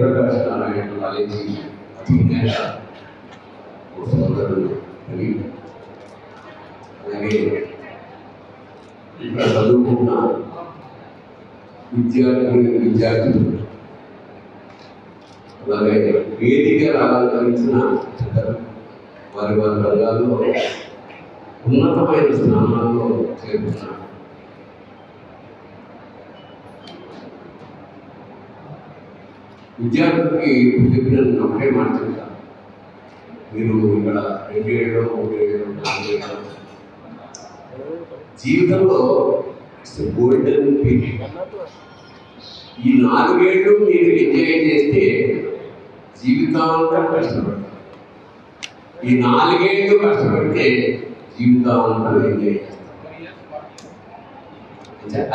Jayaprakash Narayana college అధినేత సోదరుడు అని, అలాగే ఇక్కడ చదువుకున్న విద్యార్థులు, అలాగే వేదిక అలంకరించిన వారి రంగాల్లో ఉన్నతమైన స్థానాల్లో చేరుతున్నారు. విద్యార్థులకి చెప్పిన ఒకటే మాట చెప్తా, మీరు ఇక్కడ 2 ఏళ్ళు 3 ఏళ్ళు 4 ఏళ్ళు జీవితంలో గోల్డెన్ పీరియడ్. ఈ 4 ఏళ్ళు మీరు ఎంజాయ్ చేస్తే జీవితాంతం కష్టపడతారు. ఈ 4 ఏళ్ళు కష్టపడితే జీవితాంతం ఎంజాయ్ చేస్తారు.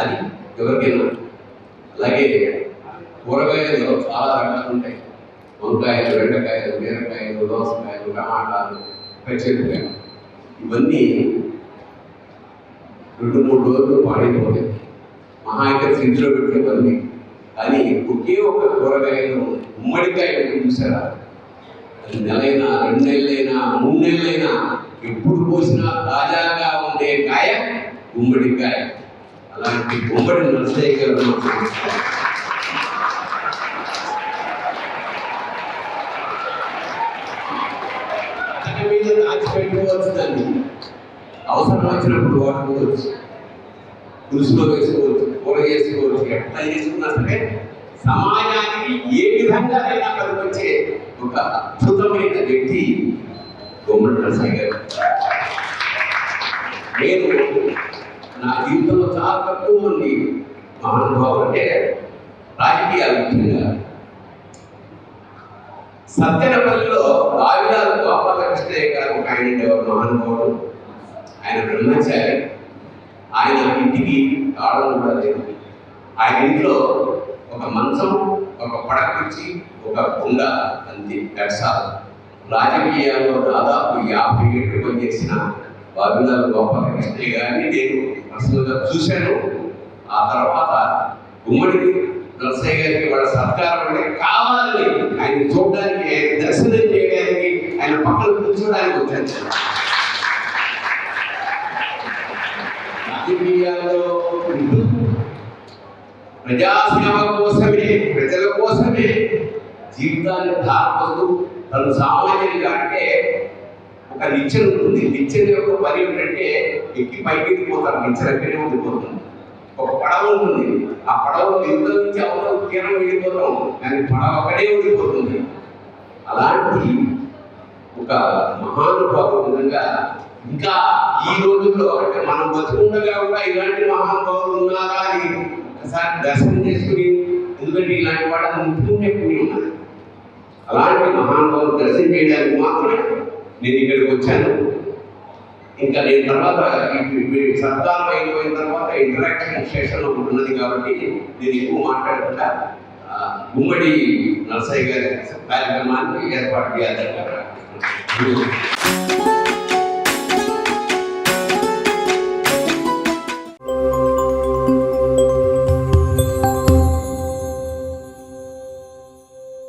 అది ఎవరికైనా. అలాగే కూరగాయలు చాలా రకాలు ఉంటాయి. వంకాయలు, బెండకాయలు, బీరకాయలు, దోసకాయలు, టమాటాలు, పచ్చిమిరపకాయలు, ఇవన్నీ 2-3 రోజులు పాడైపోతాయి. మహా అయితే ఫ్రిడ్జ్లో పెట్టేవన్నీ. కానీ ఒకే ఒక కూరగాయలు గుమ్మడికాయ చూసారా, అది నెలైనా 2 నెలలైనా 3 నెలలైనా ఎప్పుడు పోసినా తాజాగా ఉండే కాయ గుమ్మడికాయ. అలాంటి గుమ్మడి నర్సయ్య గారు మీద దాచిపెట్టుకోవచ్చు, దాన్ని అవసరం వచ్చినప్పుడు వాడుకోవచ్చు, పులుసులో వేసుకోవచ్చు, కూర చేసుకోవచ్చు, ఎట్లా చేసుకున్నా సరే సమాజానికి ఏ విధంగా అయినా పనికొచ్చే ఒక అద్భుతమైన వ్యక్తి గుమ్మడి నరసయ్య గారు. నేను నా జీవితంలో చాలా తక్కువ మంది మహానుభావులు, అంటే రాజకీయాలు ముఖ్యంగా సత్యనపల్లిలో ఆవిడాల గోపాలకృష్ణయ్య గారు ఒక ఆయన ఉండేవారు, మహానుభావుడు. ఆయన బ్రహ్మచారి. ఆయన ఇంటికి తాళం కూడా లేదు. ఆయన ఇంట్లో ఒక మంచం, ఒక పడకుర్చి, ఒక కుండ, అంతే. దర్శాలు. రాజకీయాల్లో దాదాపు 50 ఏళ్ళు పనిచేసిన ఆవిడాల గోపాలకృష్ణయ్య గారిని నేను పర్సనల్గా చూశాను. ఆ తర్వాత గుమ్మడి నరసయ్య గారికి వాళ్ళ సత్కారం అంటే కావాలని ఆయన చూడడానికి, ఆయన దర్శనం చేయడానికి, ఆయన పక్కన కూర్చోడానికి వచ్చాను. రాజకీయాల్లో ప్రజాసేవ కోసమే, ప్రజల కోసమే జీవితాన్ని ధారపోతూ తను సామాన్యంగా, అంటే ఒక నిచ్చెన ఉంటుంది. నిచ్చెన యొక్క పని ఏంటంటే ఎక్కి పైకి పోతారు, నిచ్చెన ఎక్కడే ఉండిపోతుంది. ఒక పడవ ఉంటుంది, ఆ పడవలో యుద్ధం నుంచి అవతల తీరం వెళ్ళిపోతాం, కానీ పడవ అక్కడే ఉండిపోతుంది. అలాంటి ఒక మహానుభావుడు నిజంగా ఇంకా ఈ రోజుల్లో, అంటే మనం బతుకుండగా కూడా ఇలాంటి మహానుభావులు ఉన్నారా అని ఒకసారి దర్శనం చేసుకుని, ఎందుకంటే ఇలాంటి వాళ్ళని ముట్టుకుంటే పుణ్యం ఉన్నది. అలాంటి మహానుభావులు దర్శనం చేయడానికి మాత్రమే నేను ఇక్కడికి వచ్చాను. ఇంకా నేను తర్వాత సప్తాహం అయిపోయిన తర్వాత ఇంటరాక్షన్ సెషన్ ఒకటి ఉన్నది కాబట్టి నేను ఎక్కువ మాట్లాడకుండా గుమ్మడి నరసయ్య గారి కార్యక్రమానికి ఏర్పాటు చేయాలి.